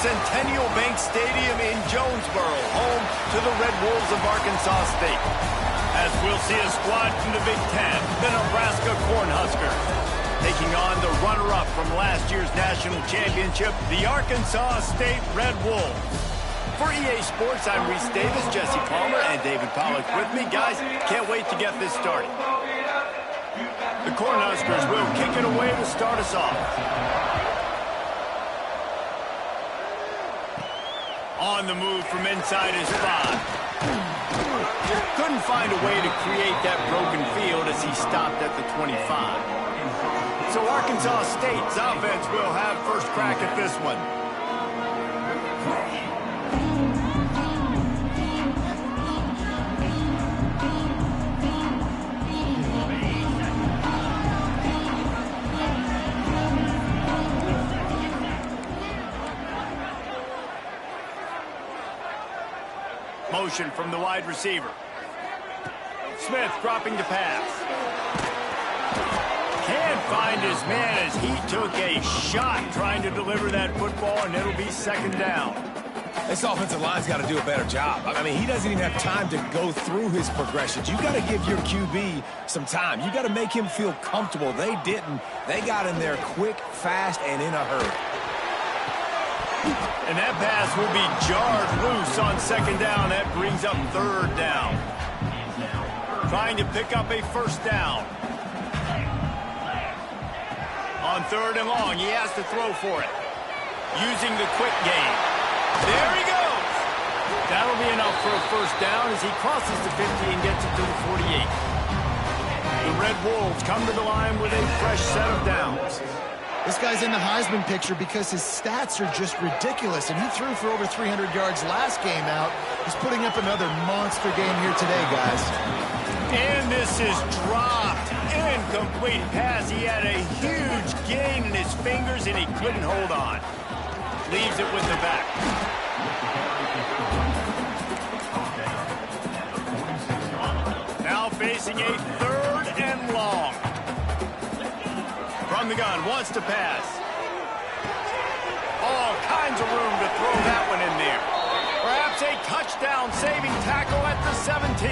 Centennial Bank Stadium in Jonesboro, home to the Red Wolves of Arkansas State. As we'll see a squad from the Big Ten, the Nebraska Cornhuskers, taking on the runner-up from last year's national championship, the Arkansas State Red Wolves. For EA Sports, I'm Reese Davis, Jesse Palmer, and David Pollock with me. Guys, can't wait to get this started. The Cornhuskers will kick it away to start us off. On the move from inside his 5. Couldn't find a way to create that broken field as he stopped at the 25. So Arkansas State's offense will have first crack at this one. Motion from the wide receiver. Smith dropping to pass. Can't find his man as he took a shot trying to deliver that football, and it'll be second down. This offensive line's got to do a better job. I mean, he doesn't even have time to go through his progressions. You got to give your QB some time. You got to make him feel comfortable. They didn't. They got in there quick, fast, and in a hurry. And that pass will be jarred loose on second down. That brings up third down. Trying to pick up a first down. On third and long, he has to throw for it. Using the quick game. There he goes. That'll be enough for a first down as he crosses the 50 and gets it to the 48. The Red Wolves come to the line with a fresh set of downs. This guy's in the Heisman picture because his stats are just ridiculous, and he threw for over 300 yards last game out. He's putting up another monster game here today, guys. And this is dropped. Incomplete pass. He had a huge gain in his fingers, and he couldn't hold on. Leaves it with the back. Now facing a third and long. From the gun, wants to pass. All kinds of room to throw that one in there. Perhaps a touchdown-saving tackle at the 17.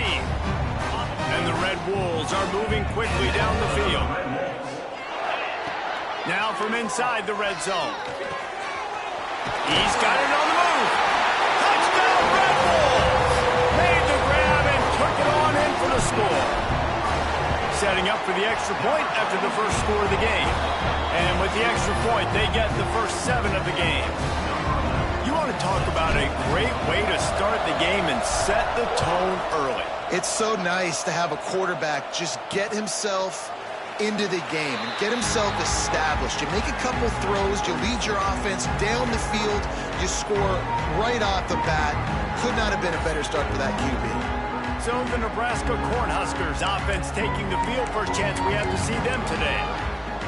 And the Red Wolves are moving quickly down the field. Now from inside the red zone. He's got it on the move. Touchdown, Red Wolves! Made the grab and took it on in for the score. Setting up for the extra point after the first score of the game. And with the extra point, they get the first 7 of the game. You want to talk about a great way to start the game and set the tone early. It's so nice to have a quarterback just get himself into the game and get himself established. You make a couple throws, you lead your offense down the field, you score right off the bat. Could not have been a better start for that QB. So the Nebraska Cornhuskers offense taking the field for a chance. We have to see them today.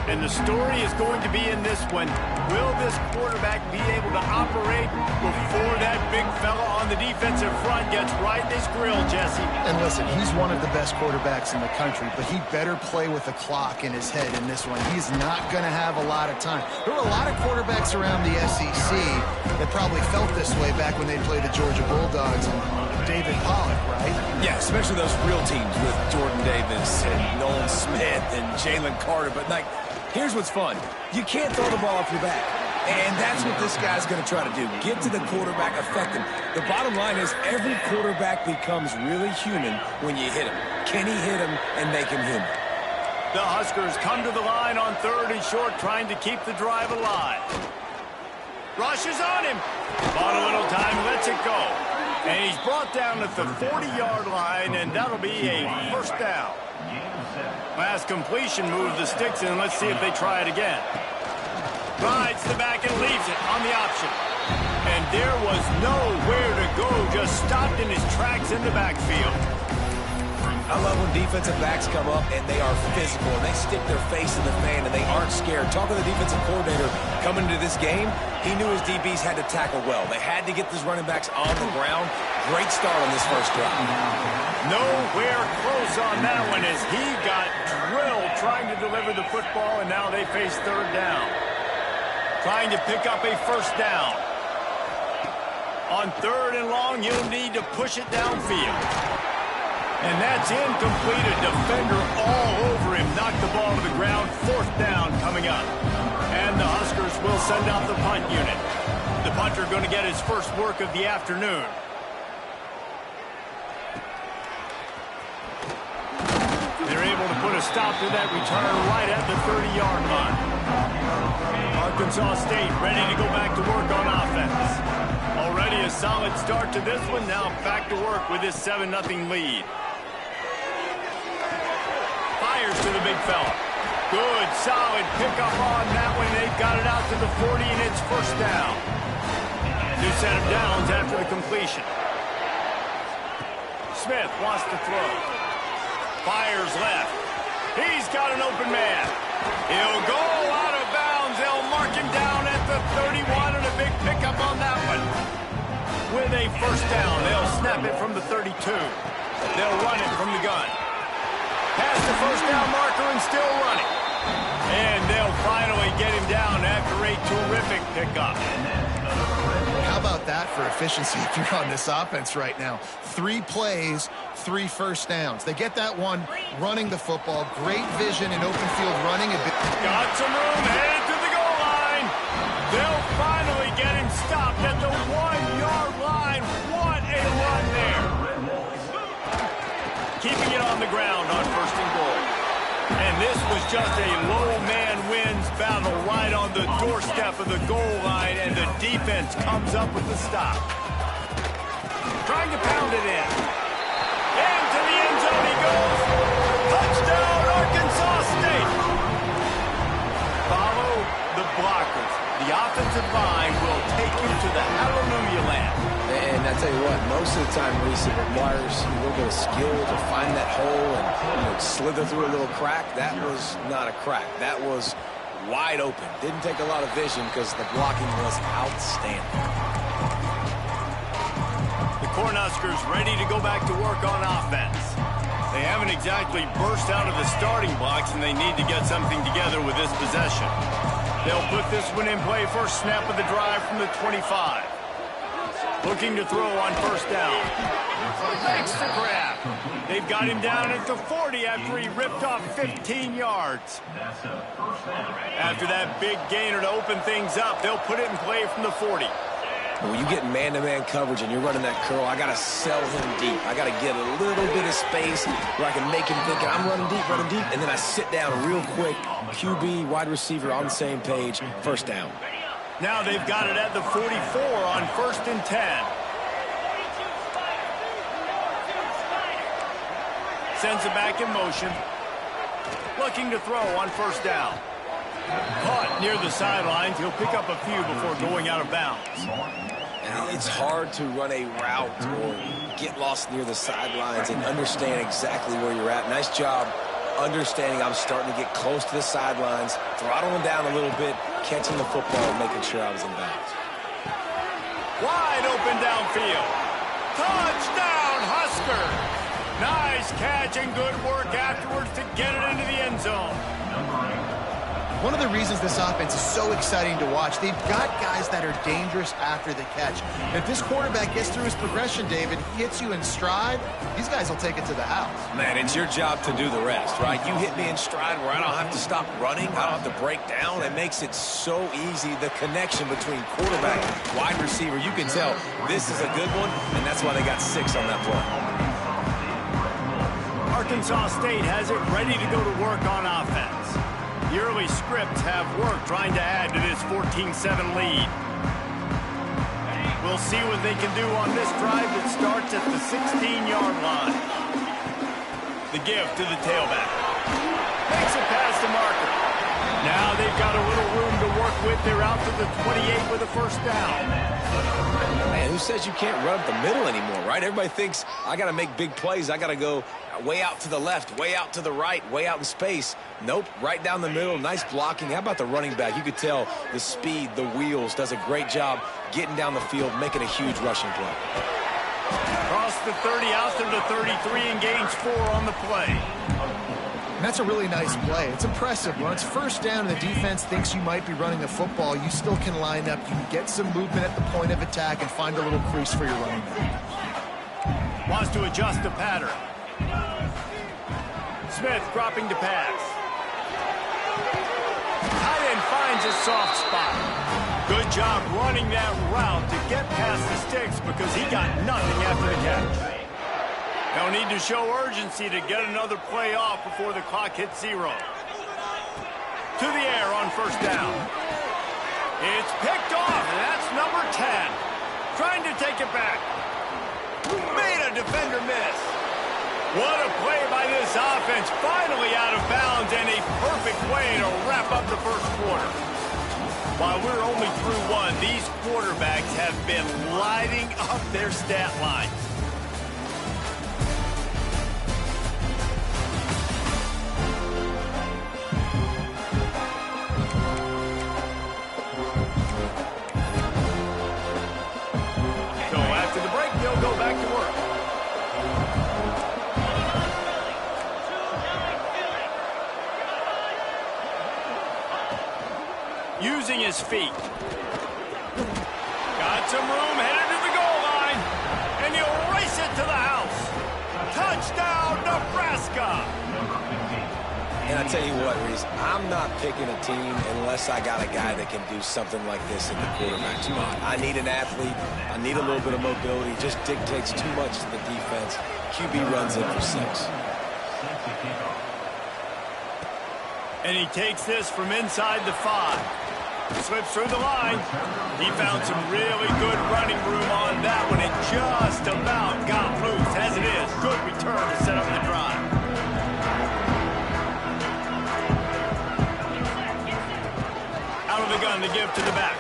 And the story is going to be in this one. Will this quarterback be able to operate before that big fella on the defensive front gets right in his grill, Jesse? And listen, he's one of the best quarterbacks in the country, but he better play with the clock in his head in this one. He's not going to have a lot of time. There were a lot of quarterbacks around the SEC that probably felt this way back when they played the Georgia Bulldogs and David Pollock, right? Yeah, especially those real teams with Jordan Davis and Nolan Smith and Jalen Carter. But, like, here's what's fun. You can't throw the ball off your back. And that's what this guy's going to try to do. Get to the quarterback, affect him. The bottom line is every quarterback becomes really human when you hit him. Can he hit him and make him human? The Huskers come to the line on third and short, trying to keep the drive alive. Rushes on him. Bought a little time, lets it go. And he's brought down at the 40-yard line, and that'll be a first down. Last completion moves the sticks in. Let's see if they try it again. Rides the back and leaves it on the option. And there was nowhere to go, just stopped in his tracks in the backfield. I love when defensive backs come up and they are physical and they stick their face in the fan and they aren't scared. Talking to the defensive coordinator coming into this game, he knew his DBs had to tackle well. They had to get these running backs on the ground. Great start on this first drive. Nowhere close on that one as he got drilled trying to deliver the football, and now they face third down. Trying to pick up a first down. On 3rd and long, he'll need to push it downfield. And that's incomplete. A defender all over him. Knocked the ball to the ground. 4th down coming up. And the Huskers will send out the punt unit. The punter going to get his first work of the afternoon. They're able to put a stop to that return right at the 30-yard line. Arkansas State ready to go back to work on offense. Already a solid start to this one. Now back to work with this 7-0 lead. Fires to the big fella. Good, solid pickup on that one. They've got it out to the 40, and it's 1st down. 2 set of downs after the completion. Smith wants to throw. Fires left. He's got an open man. He'll go out of bounds. They'll mark him down at the 31, and a big pickup on that one. With a 1st down, they'll snap it from the 32. They'll run it from the gun. Past the 1st down marker and still running. And they'll finally get him down after a terrific pickup. How about that for efficiency if you're on this offense right now? 3 plays, 3 1st downs. They get that one running the football. Great vision in open field running. Got some room, headed to the goal line. They'll finally get him stopped at the 1-yard line. What a run there. Keeping it on the ground on 1st and goal. And this was just a low man wins battle right on the doorstep of the goal line, and the defense comes up with the stop. Trying to pound it in. Into the end zone he goes. Touchdown, Arkansas State. Follow the blockers. The offensive line will take you to the hallelujah land. And I tell you what, most of the time, Reese, it requires a little bit of skill to find that hole and slither through a little crack. That was not a crack. That was wide open. Didn't take a lot of vision because the blocking was outstanding. The Cornhuskers ready to go back to work on offense. They haven't exactly burst out of the starting blocks, and they need to get something together with this possession. They'll put this one in play. First snap of the drive from the 25. Looking to throw on 1st down. Makes the grab. They've got him down at the 40 after he ripped off 15 yards. After that big gainer to open things up, they'll put it in play from the 40. When you get man-to-man coverage and you're running that curl, I got to sell him deep. I got to get a little bit of space where I can make him think I'm running deep, and then I sit down real quick. QB, wide receiver on the same page. 1st down. Now they've got it at the 44 on 1st and 10. Sends it back in motion. Looking to throw on 1st down. Caught near the sidelines. He'll pick up a few before going out of bounds. It's hard to run a route or get lost near the sidelines and understand exactly where you're at. Nice job understanding I'm starting to get close to the sidelines, throttling down a little bit, catching the football, and making sure I was in bounds. Wide open downfield. Touchdown, Husker. Nice catch and good work afterwards to get it into the end zone. One of the reasons this offense is so exciting to watch, they've got guys that are dangerous after the catch. And if this quarterback gets through his progression, David, hits you in stride, these guys will take it to the house. Man, it's your job to do the rest, right? You hit me in stride where I don't have to stop running. I don't have to break down. It makes it so easy, the connection between quarterback and wide receiver. You can tell this is a good one, and that's why they got 6 on that play. Arkansas State has it ready to go to work on offense. The early scripts have worked trying to add to this 14-7 lead. We'll see what they can do on this drive that starts at the 16-yard line. The give to the tailback. Makes it past the marker. Now they've got a little room to work with. They're out to the 28 with a 1st down. Man, who says you can't run up the middle anymore, right? Everybody thinks I got to make big plays. I got to go way out to the left, way out to the right, way out in space. Nope, right down the middle. Nice blocking. How about the running back? You could tell the speed, the wheels, does a great job getting down the field, making a huge rushing play. Across the 30, out to the 33, and gains 4 on the play. that's a really nice play. It's impressive. When it's first down and the defense thinks you might be running the football, you still can line up. You can get some movement at the point of attack and find a little crease for your running back. Wants to adjust the pattern. Smith dropping to pass. Tight end finds a soft spot. Good job running that route to get past the sticks because he got nothing after the catch. They'll need to show urgency to get another play off before the clock hits 0. To the air on first down. It's picked off, and that's number 10. Trying to take it back. Made a defender miss. What a play by this offense. Finally out of bounds and a perfect way to wrap up the first quarter. While we're only through one, these quarterbacks have been lighting up their stat lines. So after the break, they'll go back to work. Using his feet. Got some room, headed to the goal line. And he'll race it to the house. Touchdown, Nebraska. And I tell you what, Reese, I'm not picking a team unless I got a guy that can do something like this in the quarterback spot. I need an athlete. I need a little bit of mobility. Just dictates too much to the defense. QB runs in for 6. And he takes this from inside the 5. Slips through the line. He found some really good running room on that one. It just about got loose. As it is, good return to set up the drive. Out of the gun to give to the back.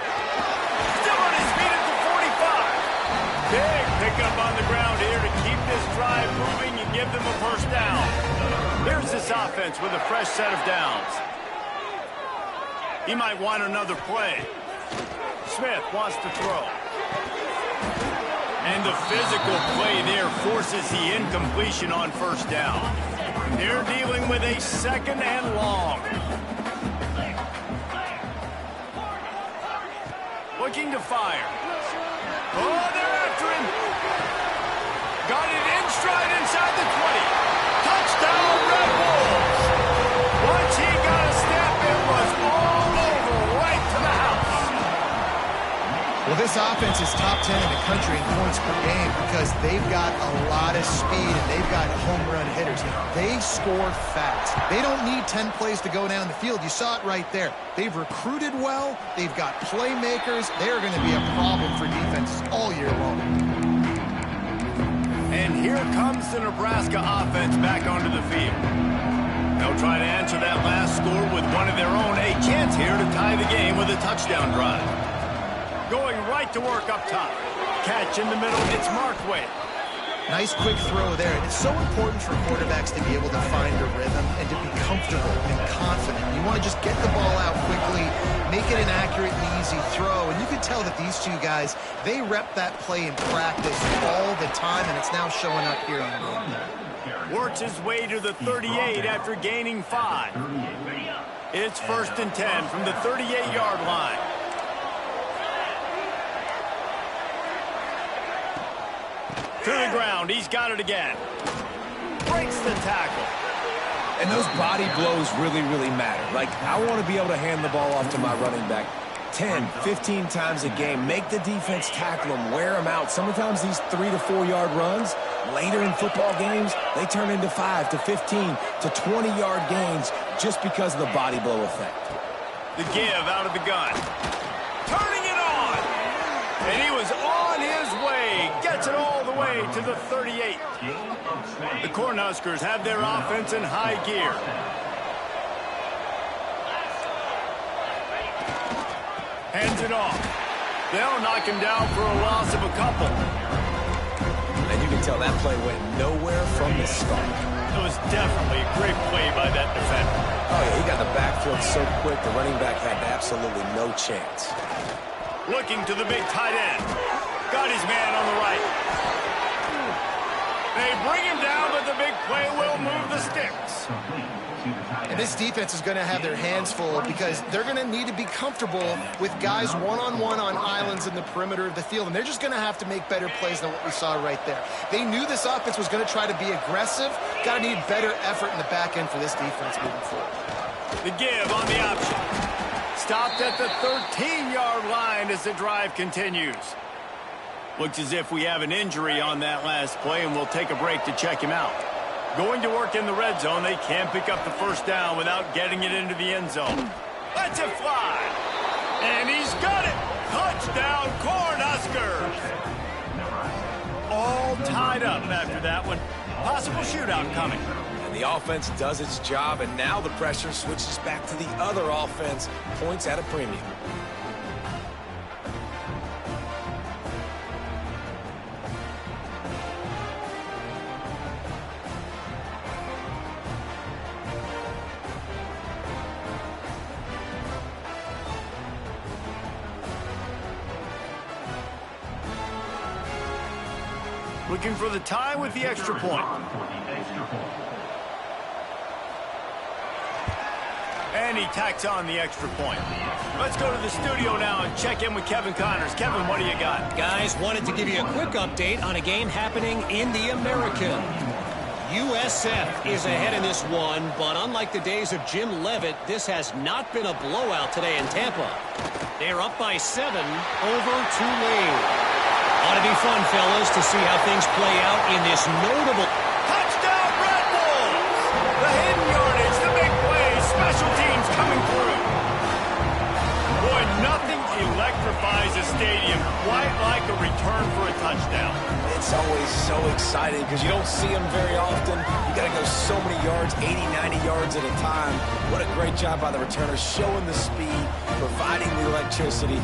Still on his feet at the 45. Big pickup on the ground here to keep this drive moving and give them a first down. Here's this offense with a fresh set of downs. He might want another play. Smith wants to throw. And the physical play there forces the incompletion on first down. They're dealing with a 2nd and long. Looking to fire. Oh, they're after him. Got it in stride inside the 20. Touchdown, Red Bulls. Once he got a step, it was all over right to the house. Well, this offense is top 10 in the country in points per game because they've got a lot of speed and they've got home run hitters. They score fast. They don't need 10 plays to go down the field. You saw it right there. They've recruited well. They've got playmakers. They're going to be a problem for defenses all year long. And here comes the Nebraska offense back onto the field. They'll try to answer that last score with one of their own. A chance here to tie the game with a touchdown drive. Going right to work up top. Catch in the middle. It's marked way. Nice quick throw there. It's so important for quarterbacks to be able to find a rhythm and to be comfortable and confident. You want to just get the ball out quickly, make it an accurate and easy throw. And you can tell that these two guys, they rep that play in practice all the time, and it's now showing up here on the game. Works his way to the 38 after gaining 5. It's 1st and 10 from the 38-yard line. To the ground. He's got it again. Breaks the tackle. And those body blows really, really matter. Like, I want to be able to hand the ball off to my running back 10, 15 times a game. Make the defense tackle them, wear them out. Sometimes these 3 to 4 yard runs, later in football games, they turn into 5 to 15 to 20 yard gains just because of the body blow effect. The give out of the gun. Turning it on. And he was on his way. Gets it all the way to the 38. The Cornhuskers have their offense in high gear. Hands it off. They'll knock him down for a loss of a couple. And you can tell that play went nowhere from the start. It was definitely a great play by that defender. Oh, yeah, he got the backfield so quick, the running back had absolutely no chance. Looking to the big tight end. Got his man on the right. They bring him down, but the big play will move the sticks. And this defense is going to have their hands full because they're going to need to be comfortable with guys one-on-one on islands in the perimeter of the field. And they're just going to have to make better plays than what we saw right there. They knew this offense was going to try to be aggressive. Got to need better effort in the back end for this defense moving forward. The give on the option. Stopped at the 13-yard line as the drive continues. Looks as if we have an injury on that last play, and we'll take a break to check him out. Going to work in the red zone. They can't pick up the first down without getting it into the end zone. Lets it fly. And he's got it. Touchdown, Cornhuskers. All tied up after that one. Possible shootout coming. And the offense does its job, and now the pressure switches back to the other offense. Points at a premium. Looking for the tie with the extra point. And he tacks on the extra point. Let's go to the studio now and check in with Kevin Connors. Kevin, what do you got? Guys, wanted to give you a quick update on a game happening in the American. USF is ahead in this one, but unlike the days of Jim Levitt, this has not been a blowout today in Tampa. They're up by 7 over Tulane. Ought to be fun, fellas, to see how things play out in this notable... Touchdown, Red Bulls! The hidden yardage, the big plays, special teams coming through. Boy, nothing electrifies a stadium quite like a return for a touchdown. It's always so exciting because you don't see them very often. You got to go so many yards, 80, 90 yards at a time. What a great job by the returners, showing the speed, providing the electricity.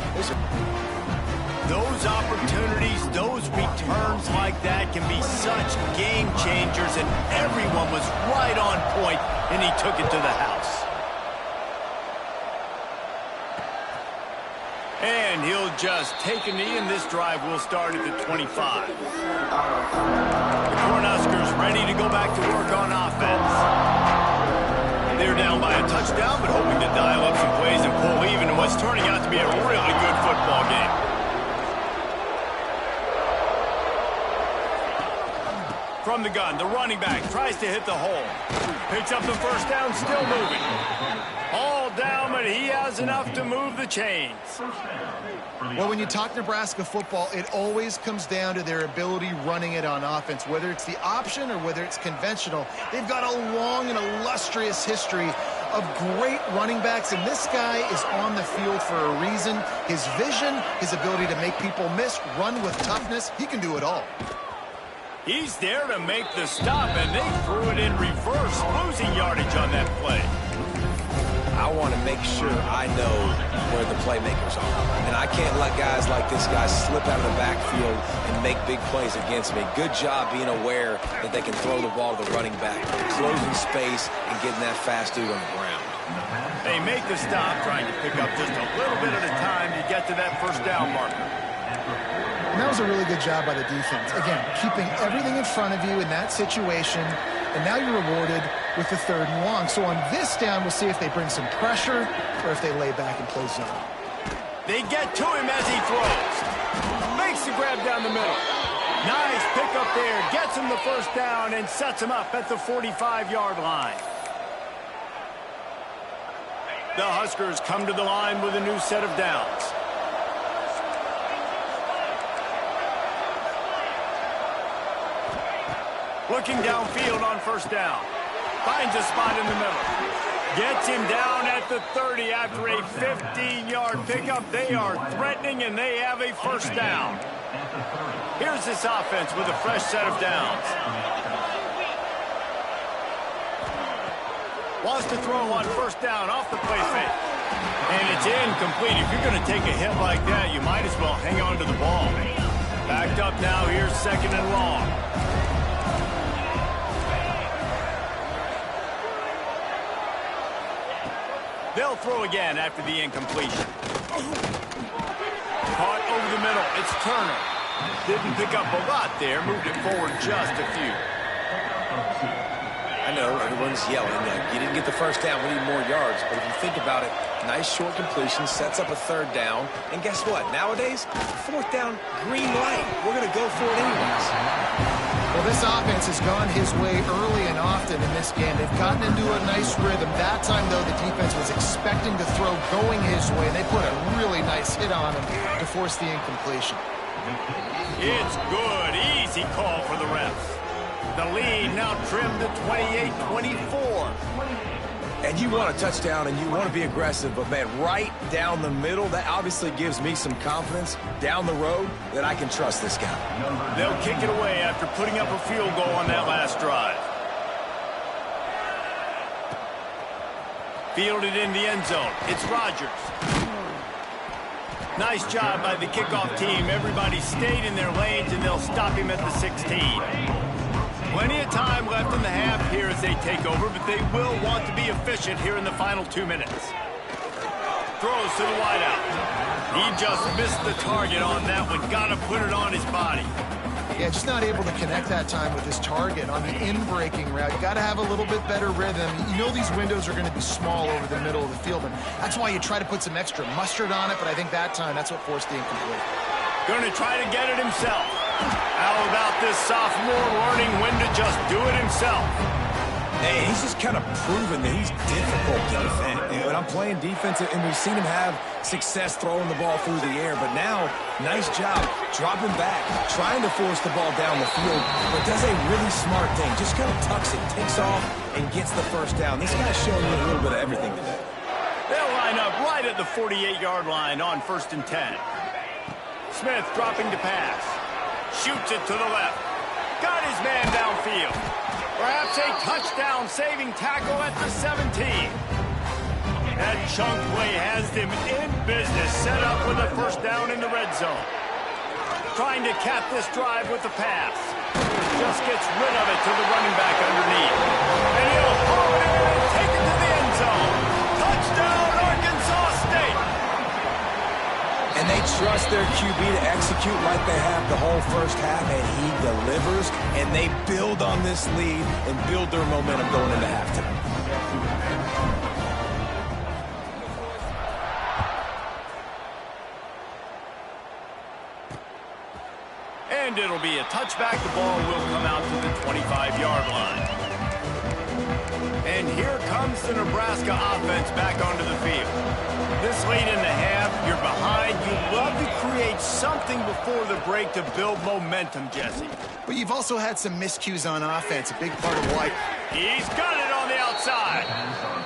Those opportunities, those returns like that can be such game changers, and everyone was right on point, and he took it to the house. And he'll just take a knee, and this drive will start at the 25. The Cornhuskers ready to go back to work on offense. They're down by a touchdown, but hoping to dial up some plays and pull even in what's turning out to be a really good football game. From the gun, the running back tries to hit the hole. Picks up the first down, still moving. All down, but he has enough to move the chains. Well, when you talk Nebraska football, it always comes down to their ability running it on offense. Whether it's the option or whether it's conventional, they've got a long and illustrious history of great running backs, and this guy is on the field for a reason. His vision, his ability to make people miss, run with toughness, he can do it all. He's there to make the stop, and they threw it in reverse, losing yardage on that play. I want to make sure I know where the playmakers are. And I can't let guys like this guy slip out of the backfield and make big plays against me. Good job being aware that they can throw the ball to the running back, closing space, and getting that fast dude on the ground. They make the stop, trying to pick up just a little bit at a time to get to that first down marker. And that was a really good job by the defense. Again, keeping everything in front of you in that situation, and now you're rewarded with the 3rd and long. So on this down, we'll see if they bring some pressure or if they lay back and play zone. They get to him as he throws. Makes the grab down the middle. Nice pick up there. Gets him the first down and sets him up at the 45-yard line. The Huskers come to the line with a new set of downs. Looking downfield on first down. Finds a spot in the middle. Gets him down at the 30 after a 15-yard pickup. They are threatening, and they have a first down. Here's this offense with a fresh set of downs. Wants to throw on first down off the play fake. And it's incomplete. If you're going to take a hit like that, you might as well hang on to the ball. Backed up now. Here's 2nd and long. They'll throw again after the incompletion. Caught over the middle. It's Turner. Didn't pick up a lot there. Moved it forward just a few. A I know, everyone's yelling. You didn't get the first down. We need more yards. But if you think about it, nice short completion, sets up a third down. And guess what? Nowadays, fourth down, green light. We're going to go for it anyways. Well, this offense has gone his way early and often in this game. They've gotten into a nice rhythm. That time, though, the defense was expecting to throw going his way. They put a really nice hit on him to force the incompletion. It's good. Easy call for the refs. The lead now trimmed to 28-24. And you want a touchdown and you want to be aggressive, but, man, right down the middle, that obviously gives me some confidence down the road that I can trust this guy. They'll kick it away after putting up a field goal on that last drive. Fielded in the end zone. It's Rodgers. Nice job by the kickoff team. Everybody stayed in their lanes, and they'll stop him at the 16. Plenty of time left in the half here as they take over, but they will want to be efficient here in the final 2 minutes. Throws to the wideout. He just missed the target on that one. Got to put it on his body. Yeah, just not able to connect that time with his target on the in-breaking route. You got to have a little bit better rhythm. You know these windows are going to be small over the middle of the field, and that's why you try to put some extra mustard on it, but I think that time that's what forced the incomplete. Going to try to get it himself. How about this sophomore learning when to just do it himself? Hey, he's just kind of proven that he's difficult to defend. And I'm playing defense, and we've seen him have success throwing the ball through the air. But now, nice job dropping back, trying to force the ball down the field, but does a really smart thing. Just kind of tucks it, takes off, and gets the first down. This guy's showing you a little bit of everything today. They'll line up right at the 48-yard line on 1st and 10. Smith dropping to pass. Shoots it to the left. Got his man downfield. Perhaps a touchdown-saving tackle at the 17. That chunk play has them in business, set up with a first down in the red zone. Trying to cap this drive with the pass. Just gets rid of it to the running back underneath. And he'll haul it in and take it to the end zone. Touchdown, Arkansas State! And they trust their QB to execute like they have the whole first half, and he delivers, and they build on this lead and build their momentum going into halftime. And it'll be a touchback. The ball will come out to the 25-yard line. And here comes the Nebraska offense back onto the field. This late in the half, you're behind. You love to create something before the break to build momentum, Jesse. But you've also had some miscues on offense, a big part of why. He's got it on the outside.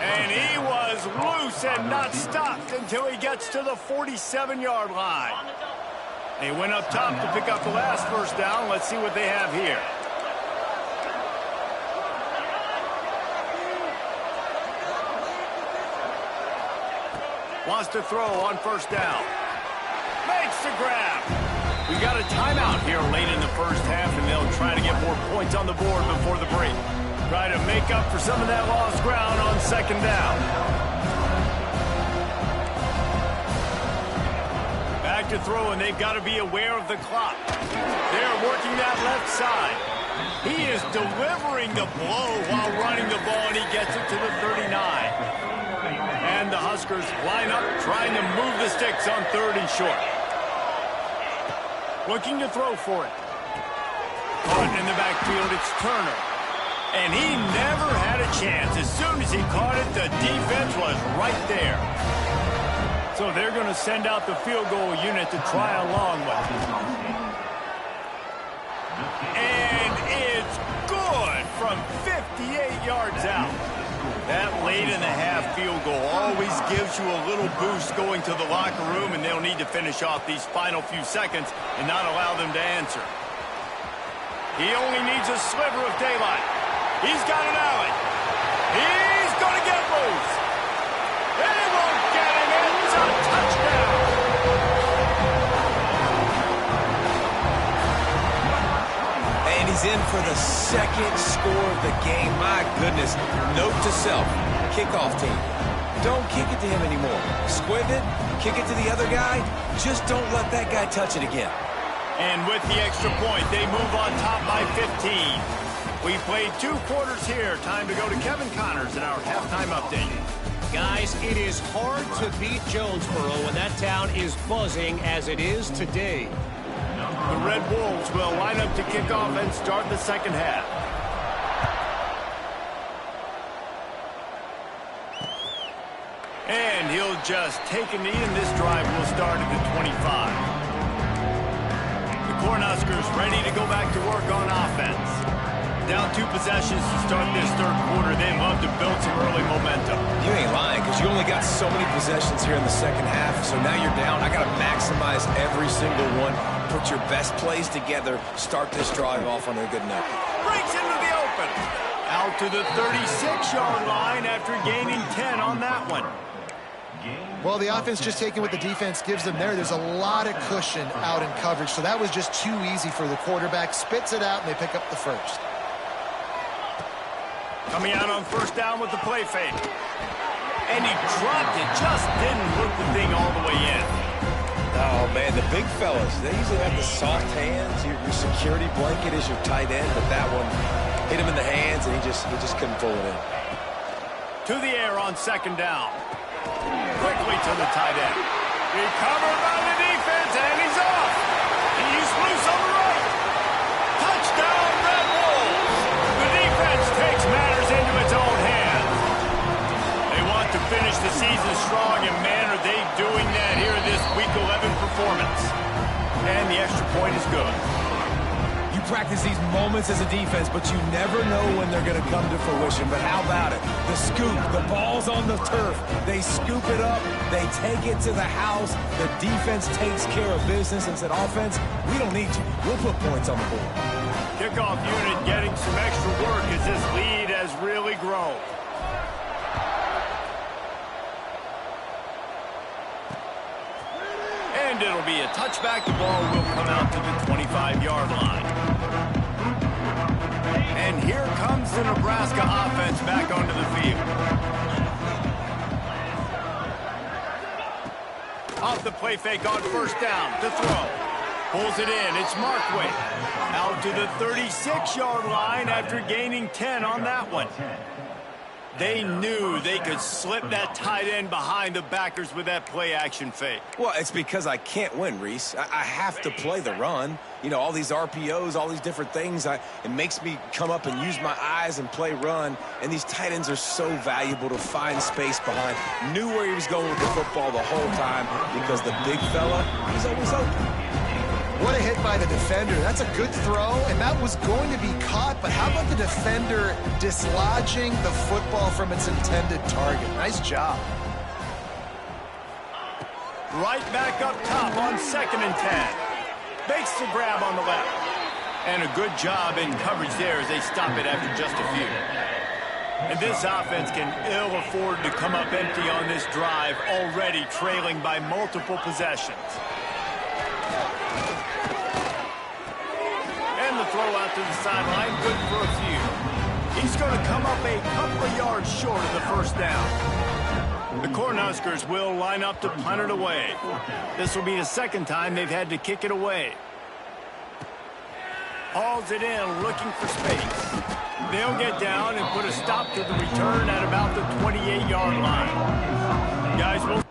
And he was loose and not stopped until he gets to the 47-yard line. They went up top to pick up the last first down. Let's see what they have here. Wants to throw on first down. Makes the grab. We got a timeout here late in the first half, and they'll try to get more points on the board before the break. Try to make up for some of that lost ground on second down. Back to throw, and they've got to be aware of the clock. They're working that left side. He is delivering the blow while running the ball, and he gets it to the 39. And the Huskers line up, trying to move the sticks on 3rd and short. Looking to throw for it. Caught in the backfield, it's Turner. And he never had a chance. As soon as he caught it, the defense was right there. So they're going to send out the field goal unit to try along with. And it's good from 58 yards out. That late in the half field goal always gives you a little boost going to the locker room, and they'll need to finish off these final few seconds and not allow them to answer. He only needs a sliver of daylight. He's got an alley. He's going to get loose. He won't get him. It's a touchdown. And he's in for the second score of the game. My goodness. Note to self, kickoff team. Don't kick it to him anymore. Squib it, kick it to the other guy. Just don't let that guy touch it again. And with the extra point, they move on top by 15. We played 2 quarters here. Time to go to Kevin Connors in our halftime update. Guys, it is hard to beat Jonesboro when that town is buzzing as it is today. The Red Wolves will line up to kick off and start the second half. And he'll just take a knee, and this drive will start at the 25. The Cornhuskers ready to go back to work on offense. Down 2 possessions to start this third quarter. They'd love to build some early momentum. You ain't lying, because you only got so many possessions here in the second half, so now you're down. I got to maximize every single one. Put your best plays together. Start this drive off on a good note. Breaks into the open. Out to the 36-yard line after gaining 10 on that one. Well, the offense just taking what the defense gives them there. There's a lot of cushion out in coverage, so that was just too easy for the quarterback. Spits it out, and they pick up the first. Coming out on first down with the play fake. And he dropped it. Just didn't hook the thing all the way in. Oh, man, the big fellas, they usually have the soft hands. Your security blanket is your tight end, but that one hit him in the hands, and he just couldn't pull it in. To the air on second down. Quickly to the tight end. Recovered by the defense, and he's off. He's loose on the right. Touchdown, Red Wolves. The defense takes matters into its own hands. They want to finish the season strong, and man, are they doing that here in this Week 11 performance. And the extra point is good. You practice these moments as a defense, but you never know when they're going to come to fruition. But how about it? The scoop, the ball's on the turf. They scoop it up. They take it to the house. The defense takes care of business and said, offense, we don't need you. We'll put points on the board. Kickoff unit getting some extra work as this lead has really grown. And it'll be a touchback. The ball will come out to the 25-yard line. And here comes the Nebraska offense back onto the field. Off the play fake on first down to throw. Pulls it in. It's Markway. Out to the 36-yard line after gaining 10 on that one. They knew they could slip that tight end behind the backers with that play-action fake. Well, it's because I can't win, Reese. I have to play the run. You know, all these RPOs, all these different things. It makes me come up and use my eyes and play run. And these tight ends are so valuable to find space behind. Knew where he was going with the football the whole time because the big fella, he's always open. What a hit by the defender. That's a good throw, and that was going to be caught, but how about the defender dislodging the football from its intended target? Nice job. Right back up top on 2nd and 10. Makes the grab on the left. And a good job in coverage there as they stop it after just a few. And this offense can ill afford to come up empty on this drive, already trailing by multiple possessions. And the throw out to the sideline, good for a few. He's going to come up a couple of yards short of the first down. The Cornhuskers will line up to punt it away. This will be the second time they've had to kick it away. Hauls it in, looking for space. They'll get down and put a stop to the return at about the 28-yard line. Guys, we'll...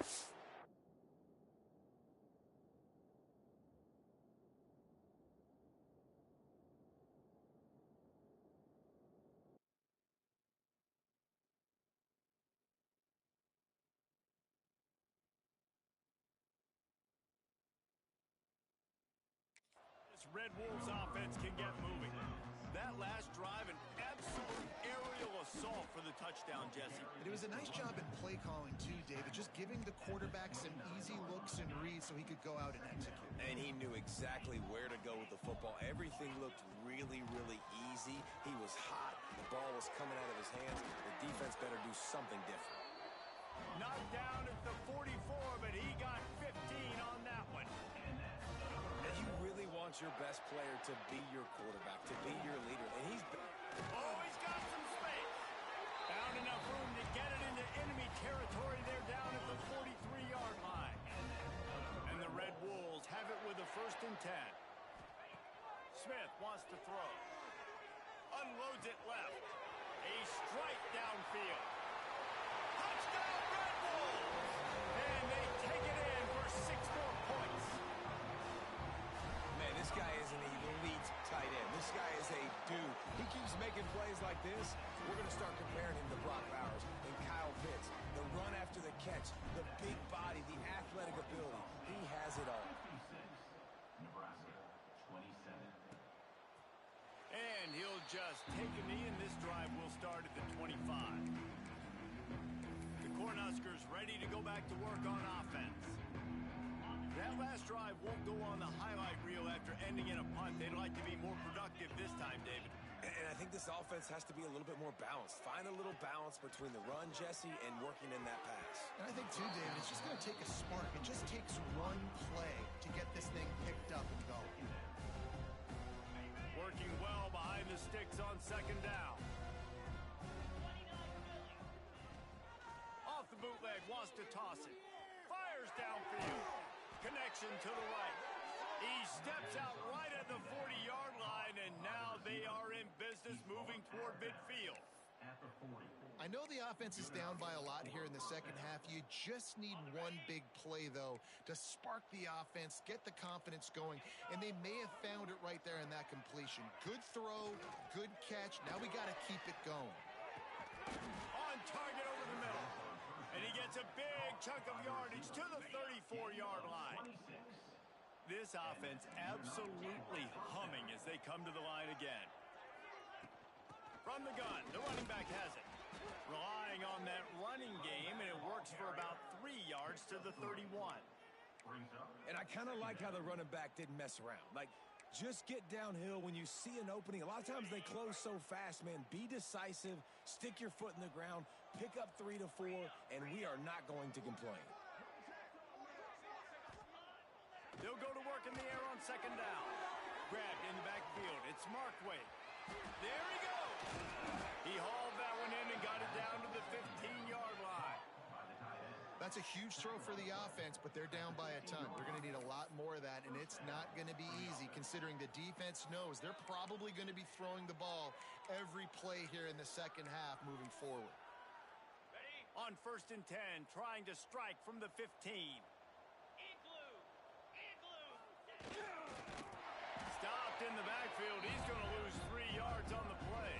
Red Wolves offense can get moving. That last drive, an absolute aerial assault for the touchdown, Jesse. It was a nice job in play calling too, David, just giving the quarterback some easy looks and reads so he could go out and execute. And he knew exactly where to go with the football. Everything looked really, really easy. He was hot. The ball was coming out of his hands. The defense better do something different. Knocked down at the 44, but he got 15 on that one. You really want your best player to be your quarterback, to be your leader. And he's got some space. Found enough room to get it into enemy territory. They're down at the 43-yard line. And the Red Wolves have it with a 1st and 10. Smith wants to throw. unloads it left. A strike downfield. Touchdown, Red Bulls! And they take it in for 6 more points. Man, this guy is an elite tight end. This guy is a dude. He keeps making plays like this. We're going to start comparing him to Brock Bowers and Kyle Pitts. The run after the catch, the big body, the athletic ability. He has it all. Nebraska, 27. And he'll just take a knee, and this drive will start at the 25. The Cornhuskers ready to go back to work on offense. That last drive won't go on the highlight reel after ending in a punt. They'd like to be more productive this time, David. And I think this offense has to be a little bit more balanced. Find a little balance between the run, Jesse, and working in that pass. And I think, too, David, it's just going to take a spark. It just takes one play to get this thing picked up and going. Working well behind the sticks on second down. Off the bootleg, wants to toss it. Fires downfield. Connection to the right. He steps out right at the 40-yard line, and now they are in business moving toward midfield. I know the offense is down by a lot here in the second half. You just need one big play, though, to spark the offense, get the confidence going, and they may have found it right there in that completion. Good throw, good catch. Now we got to keep it going. On target over the middle. And he gets a big chunk of yardage to the 34-yard line. This offense absolutely humming as they come to the line again. From the gun, the running back has it. Relying on that running game, and it works for about 3 yards to the 31. And I kind of like how the running back didn't mess around. Like, just get downhill when you see an opening. A lot of times they close so fast, man. Be decisive, stick your foot in the ground, pick up 3 to 4, and we are not going to complain. They'll go to work in the air on second down. Grabbed in the backfield. It's Markway. There he goes. He hauled that one in and got it down to the 15-yard line. That's a huge throw for the offense, but they're down by a ton. They're going to need a lot more of that, and it's not going to be easy considering the defense knows they're probably going to be throwing the ball every play here in the second half moving forward. Ready? On 1st and 10, trying to strike from the 15. Stopped in the backfield. He's going to lose 3 yards on the play.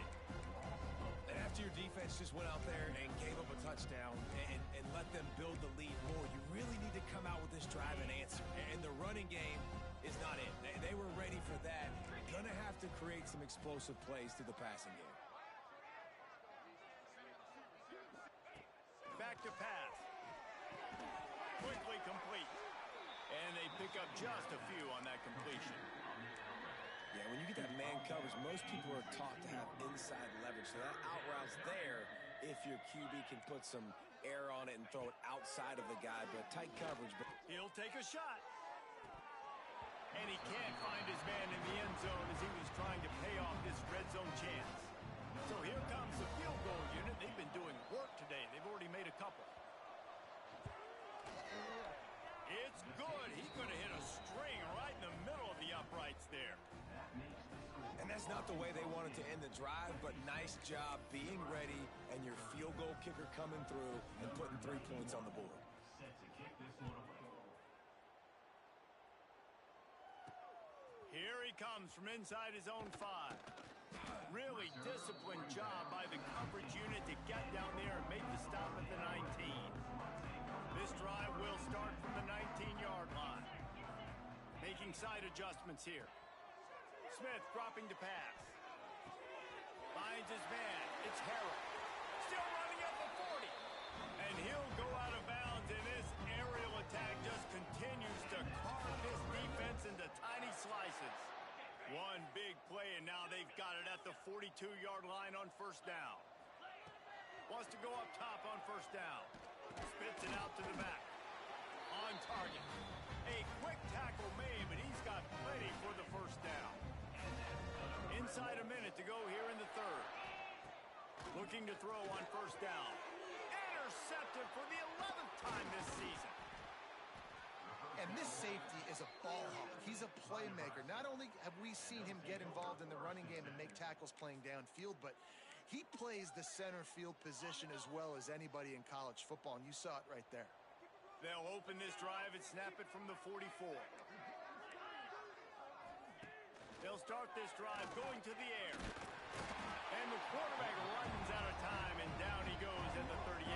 And after your defense just went out there and gave up a touchdown and let them build the lead more, you really need to come out with this drive and answer. And the running game is not it. They were ready for that. Going to have to create some explosive plays through the passing game. Back to pass. Quickly complete. And they pick up just a few on that completion. Yeah, when you get that man coverage, most people are taught to have inside leverage. So that out route's there if your QB can put some air on it and throw it outside of the guy, but tight coverage. But he'll take a shot. And he can't find his man in the end zone as he was trying to pay off this red zone chance. So here comes the field goal unit. They've been doing work today. They've already made a couple. It's good. He's going to hit a string right in the middle of the uprights there. And that's not the way they wanted to end the drive, but nice job being ready and your field goal kicker coming through and putting 3 points on the board. Here he comes from inside his own 5. Really disciplined job by the coverage unit to get down there and make the stop at the 19. This drive will start from the 19-yard line. Making side adjustments here. Smith dropping to pass. Finds his man. It's Harrell. Still running at the 40. And he'll go out of bounds, and this aerial attack just continues to carve this defense into tiny slices. One big play, and now they've got it at the 42-yard line on 1st down. Wants to go up top on 1st down. Spits it out to the back. On target. A quick tackle made, but he's got plenty for the 1st down. Inside a minute to go here in the 3rd. Looking to throw on 1st down. Intercepted for the 11th time this season. And this safety is a ball hawk. He's a playmaker. Not only have we seen him get involved in the running game and make tackles playing downfield, but he plays the center field position as well as anybody in college football, and you saw it right there. They'll open this drive and snap it from the 44. They'll start this drive going to the air. And the quarterback runs out of time, and down he goes at the 38.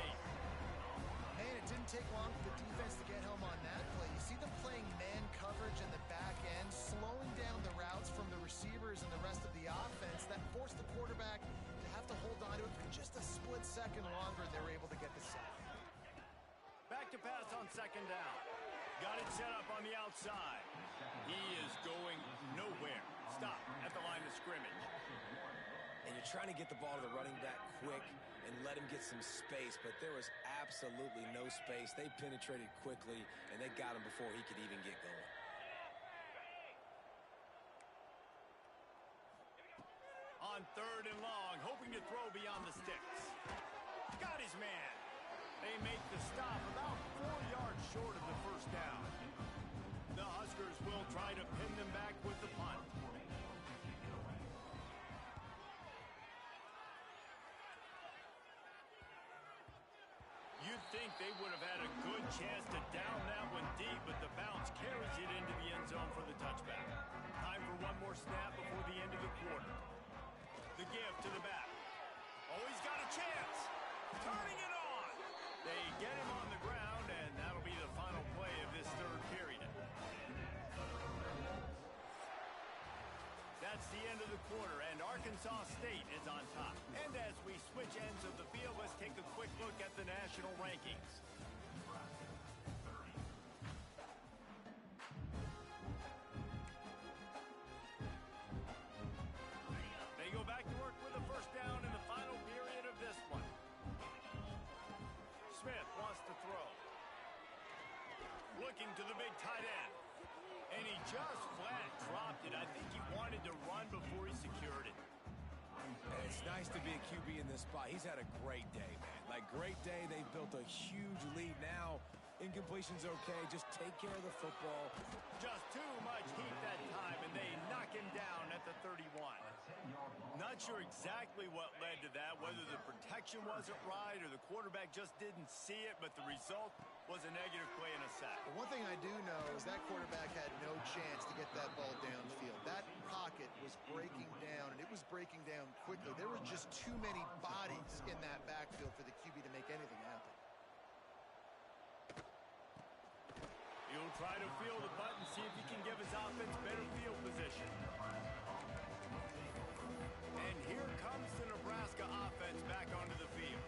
Man, it didn't take long for the defense to get home on that play. You see them playing man coverage in the back end, slowing down the routes from the receivers and the rest of the offense. That forced the quarterback to have to hold on to it for just a split second longer, and they were able to get the sack. Back to pass on second down. Got it set up on the outside. He is going nowhere. Stop at the line of scrimmage. And you're trying to get the ball to the running back quick and let him get some space, but there was absolutely no space. They penetrated quickly, and they got him before he could even get going. On third and long, hoping to throw beyond the sticks. Got his man. They make the stop about 4 yards short of the first down. The Huskers will try to pin them back with the punt. You'd think they would have had a good chance to down that one deep, but the bounce carries it into the end zone for the touchback. Time for one more snap before the end of the quarter. The give to the back. Oh, he's got a chance. Turning it on. They get him on the ground, and that'll be the final play of this third period. That's the end of the quarter, and Arkansas State is on top. And as we switch ends of the field, let's take a quick look at the national rankings. They go back to work with a first down in the final period of this one. Smith wants to throw. Looking to the big tight end. And he just flat dropped it. I think he wanted to run before he secured it. And it's nice to be a QB in this spot. He's had a great day, man. Like, great day. They've built a huge lead now. Incompletion's okay. Just take care of the football. Just too much heat that time, and they knock him down at the 31. Not sure exactly what led to that, whether the protection wasn't right or the quarterback just didn't see it, but the result was a negative play and a sack. But one thing I do know is that quarterback had no chance to get that ball downfield. That pocket was breaking down, and it was breaking down quickly. There were just too many bodies in that backfield for the QB to make anything happen. He'll try to feel the button, see if he can give his offense better field position. And here comes the Nebraska offense back onto the field.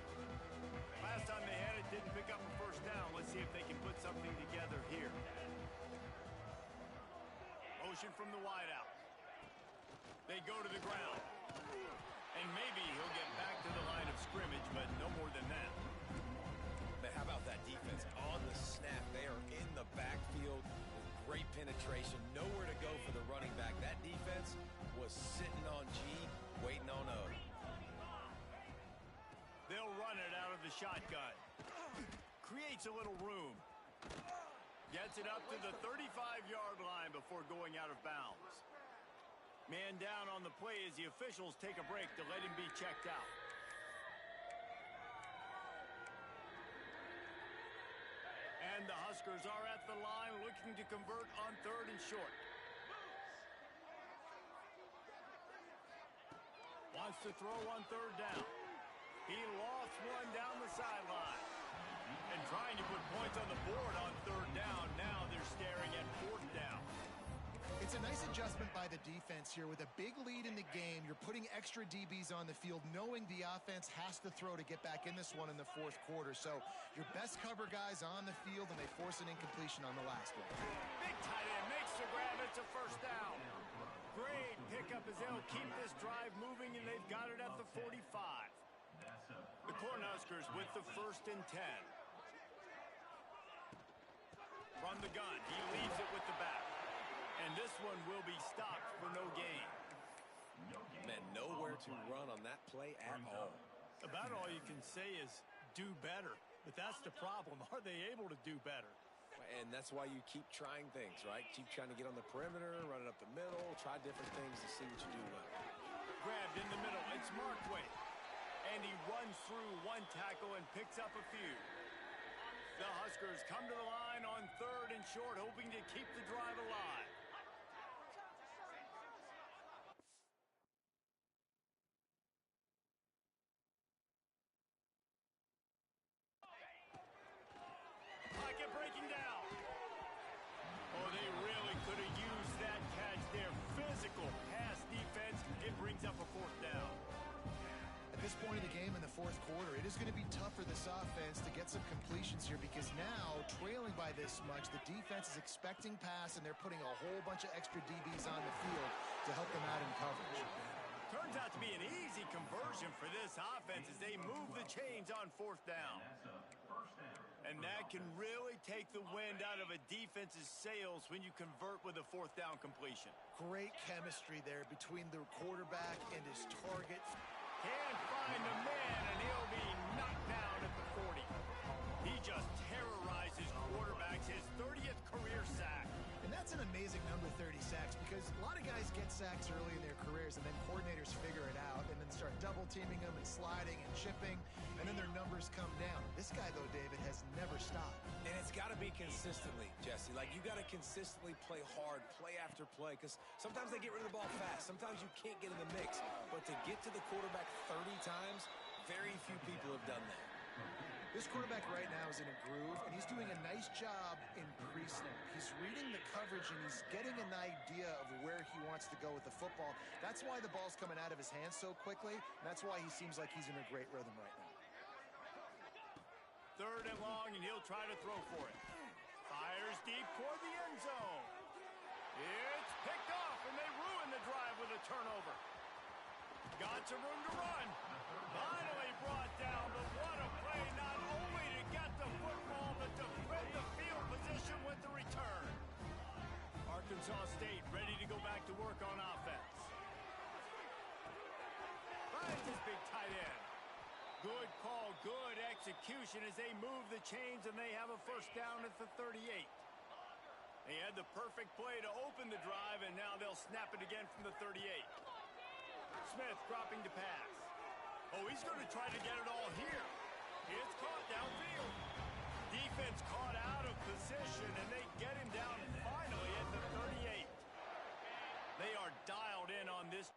Last time they had it, didn't pick up a first down. Let's see if they can put something together here. Motion from the wideout. They go to the ground. And maybe he'll get back to the line of scrimmage, but no more than that. But how about that defense? On the snap, they are in the backfield with great penetration. Nowhere to go for the running back. That defense was sitting on G, waiting on O. They'll run it out of the shotgun. Creates a little room. Gets it up to the 35-yard line before going out of bounds. Man down on the play as the officials take a break to let him be checked out. And the Huskers are at the line looking to convert on third and short. Wants to throw on third down. He lost one down the sideline. And trying to put points on the board on third down. Now they're staring at fourth down. It's a nice adjustment by the defense here. With a big lead in the game, you're putting extra DBs on the field, knowing the offense has to throw to get back in this one in the fourth quarter. So your best cover guys on the field, and they force an incompletion on the last one. Big tight end makes the grab. It's a first down. Great pickup as they'll keep this drive moving, and they've got it at the 45. The Cornhuskers with the 1st and 10. From the gun, he leaves it with the back. And this one will be stopped for no gain. Man, nowhere to run on that play at all. About all you can say is do better. But that's the problem. Are they able to do better? And that's why you keep trying things, right? Keep trying to get on the perimeter, run it up the middle, try different things to see what you do well. Grabbed in the middle. It's Markway. And he runs through one tackle and picks up a few. The Huskers come to the line on 3rd and short, hoping to keep the drive alive. Pocket breaking down. Oh, they really could have used that catch there. Physical pass defense. It brings up a 4th down. At this point of the game in the 4th quarter, it is going to be tough for this offense to get some completions here because now, trailing by this much, the defense is expecting pass, and they're putting a whole bunch of extra DBs on the field to help them out in coverage. Turns out to be an easy conversion for this offense as they move the chains on 4th down. And that can really take the wind out of a defense's sails when you convert with a 4th down completion. Great chemistry there between the quarterback and his target. Can't find the man, and he'll be knocked down at the 40. He just terrorizes quarterbacks, his 30th career sack. And that's an amazing number, 30 sacks, because a lot of guys get sacks early in their careers, and then coordinators figure it out and then start double-teaming them and sliding and chipping, and then their numbers come down. This guy, though, David, has never stopped. And it's got to be consistently, Jesse. Like, you got to consistently play hard, play after play, because sometimes they get rid of the ball fast. Sometimes you can't get in the mix. But to get to the quarterback 30 times, very few people have done that. This quarterback right now is in a groove, and he's doing a nice job in pre-snap. He's reading the coverage, and he's getting an idea of where he wants to go with the football. That's why the ball's coming out of his hands so quickly, and that's why he seems like he's in a great rhythm right now. 3rd and long, and he'll try to throw for it. Fires deep toward the end zone. It's picked off, and they ruin the drive with a turnover. Got some room to run. Finally brought down, but what a play, not only to get the football, but to win the field position with the return. Arkansas State ready to go back to work on offense. Finds his big tight end. Good call, good execution as they move the chains, and they have a 1st down at the 38. They had the perfect play to open the drive, and now they'll snap it again from the 38. Smith dropping to pass. Oh, he's going to try to get it all here. It's caught downfield. Defense caught out of position, and they get him down finally at the 38. They are dialed in on this.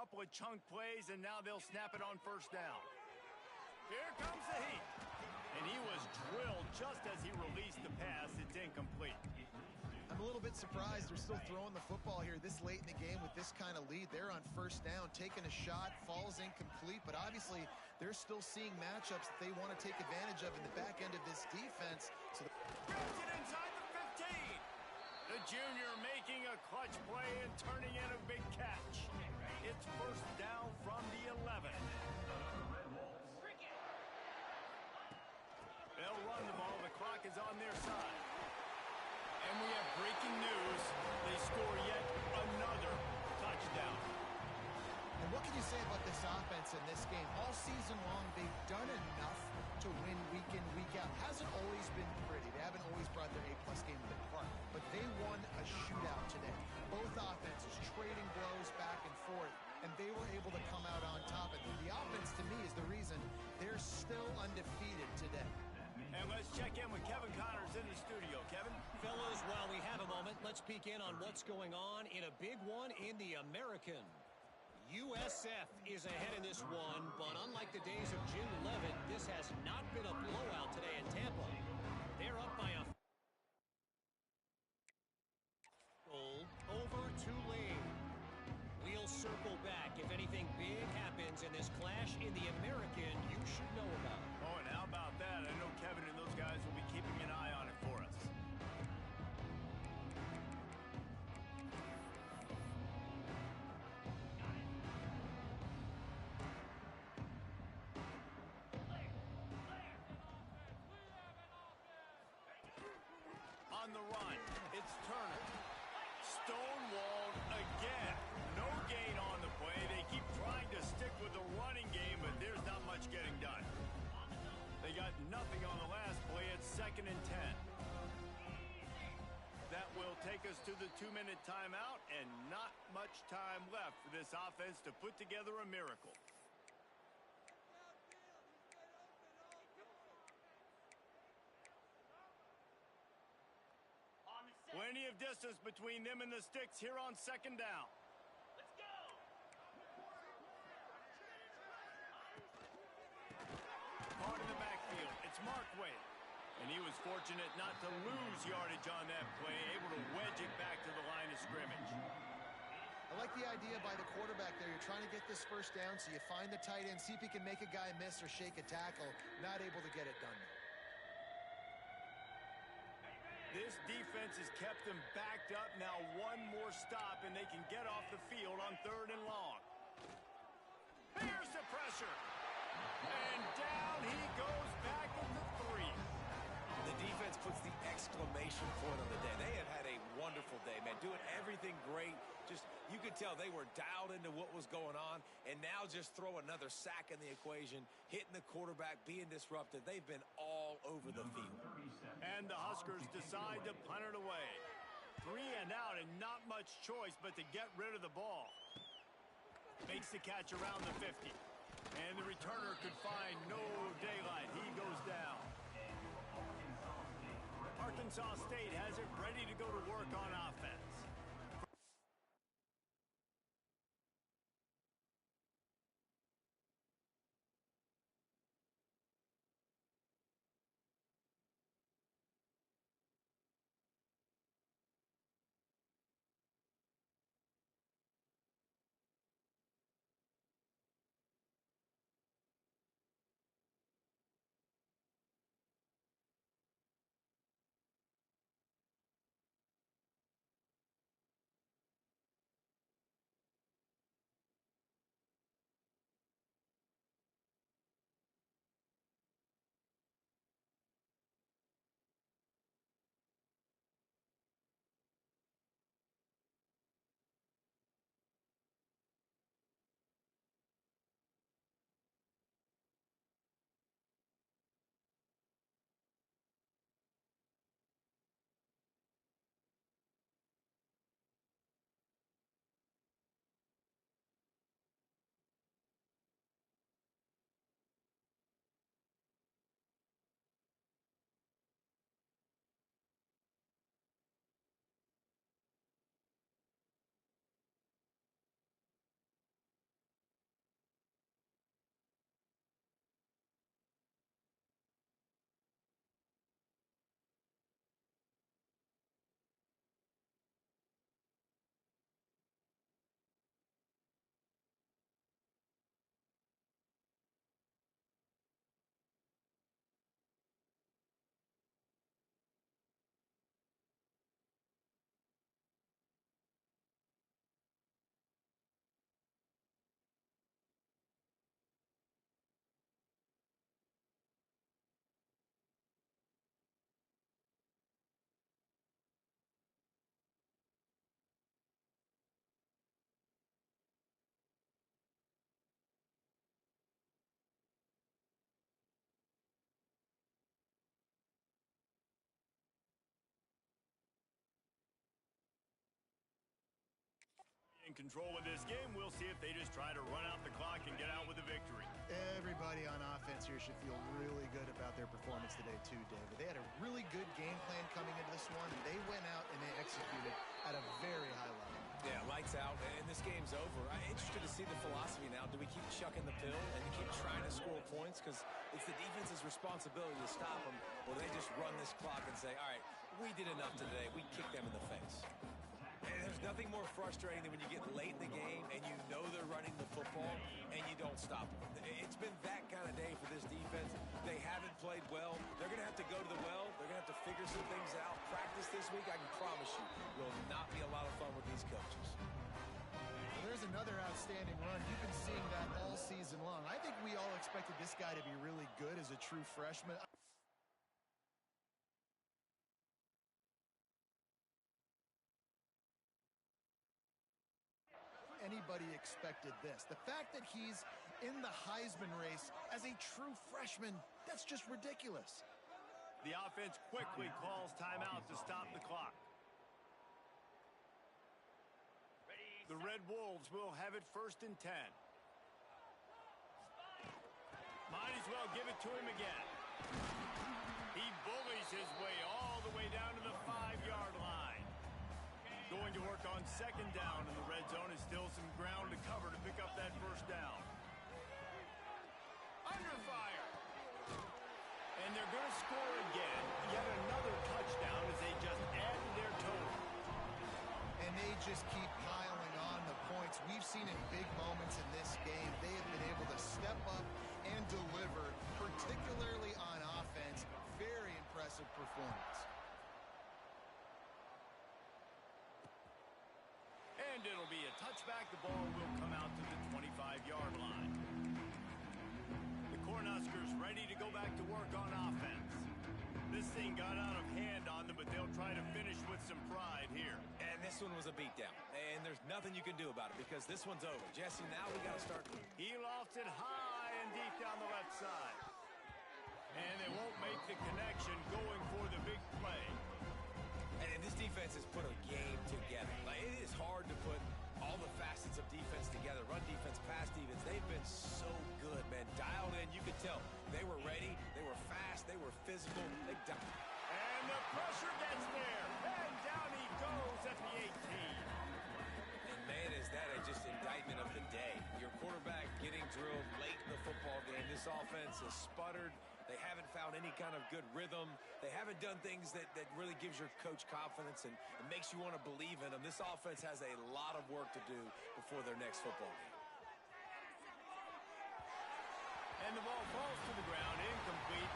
couple of chunk plays, and now they'll snap it on first down. Here comes the heat. And he was drilled just as he released the pass. It's incomplete. I'm a little bit surprised they're still throwing the football here this late in the game with this kind of lead. They're on first down, taking a shot, falls incomplete, but obviously they're still seeing matchups that they want to take advantage of in the back end of this defense. So grabs it inside the 15. The junior making a clutch play and turning in a big catch. It's first down from the 11. They'll run the ball. The clock is on their side. And we have breaking news. They score yet another touchdown. And what can you say about this offense in this game? All season long, they've done enough to win week in, week out. Hasn't always been pretty. They haven't always brought their A-plus game to the park. But they won a shootout today. Both offenses trading blows back and forth, and they were able to come out on top. And the offense, to me, is the reason they're still undefeated today. And let's check in with Kevin Connors in the studio. Kevin? Fellas, while we have a moment, let's peek in on what's going on in a big one in the American. USF is ahead in this one, but unlike the days of Jim Levitt, this has not been a blowout today in Tampa. They're up by a goal over Tulane. We'll circle back. If anything big happens in this clash in the American, you should know about it. Oh, and how about that? I know Kevin and those guys will be keeping an eye on it for us. On the run, it's Turner. Stonewalled again. No gain on the play. They keep trying to stick with the running game, but there's not much getting done. They got nothing on the last play. It's 2nd and 10. That will take us to the 2-minute timeout, and not much time left for this offense to put together a miracle. Plenty of distance between them and the sticks here on 2nd down. Let's go! Caught in the backfield. It's Markway. And he was fortunate not to lose yardage on that play, able to wedge it back to the line of scrimmage. I like the idea by the quarterback there. You're trying to get this first down, so you find the tight end, see if he can make a guy miss or shake a tackle. Not able to get it done. This defense has kept them backed up. Now one more stop, and they can get off the field on 3rd and long. Here's the pressure. And down he goes back at the 3. The defense puts the exclamation point on the day. They have had a wonderful day, man. Doing everything great. Just, you could tell they were dialed into what was going on. And now just throw another sack in the equation, hitting the quarterback, being disrupted. They've been all over the field. And the Huskers decide to punt it away. 3 and out, and not much choice but to get rid of the ball. Makes the catch around the 50. And the returner could find no daylight. He goes down. Arkansas State has it ready to go to work on offense. control of this game. We'll see if they just try to run out the clock and get out with a victory. Everybody on offense here should feel really good about their performance today too, David. They had a really good game plan coming into this one, and they went out and they executed at a very high level. Yeah, lights out, and this game's over. I'm interested to see the philosophy now. Do we keep chucking the pill and keep trying to score points? Because it's the defense's responsibility to stop them, or they just run this clock and say, all right, we did enough today. We kicked them in the face. And there's nothing more frustrating than when you get late in the game and you know they're running the football and you don't stop them. It's been that kind of day for this defense. They haven't played well. They're going to have to go to the well. They're going to have to figure some things out. Practice this week, I can promise you, will not be a lot of fun with these coaches. Well, there's another outstanding run. You've been seeing that all season long. I think we all expected this guy to be really good as a true freshman. Anybody expected this. The fact that he's in the Heisman race as a true freshman, that's just ridiculous. The offense quickly calls timeout to stop the clock. The Red Wolves will have it 1st and 10. Might as well give it to him again. He bullies his way all the way down to the 5-yard line. Going to work on 2nd down, and the red zone is still some ground to cover to pick up that 1st down. Under fire. And they're going to score again. Yet another touchdown as they just add to their total. And they just keep piling on the points. We've seen in big moments in this game, they have been able to step up and deliver, particularly on offense. Very impressive performance. And it'll be a touchback. The ball will come out to the 25-yard line. The Cornhuskers ready to go back to work on offense. This thing got out of hand on them, but they'll try to finish with some pride here. And this one was a beatdown. And there's nothing you can do about it because this one's over. Jesse, now we got to start. He lofts it high and deep down the left side. And they won't make the connection going for the big play. And this defense has put a game together. Like, it is hard to put all the facets of defense together. Run defense, pass defense. They've been so good, man. Dialed in. You could tell they were ready. They were fast. They were physical. They and the pressure gets there. And down he goes at the 18. And, man, is that just indictment of the day. Your quarterback getting drilled late in the football game. This offense has sputtered. They haven't found any kind of good rhythm. They haven't done things that really gives your coach confidence and makes you want to believe in them. This offense has a lot of work to do before their next football game. And the ball falls to the ground, incomplete.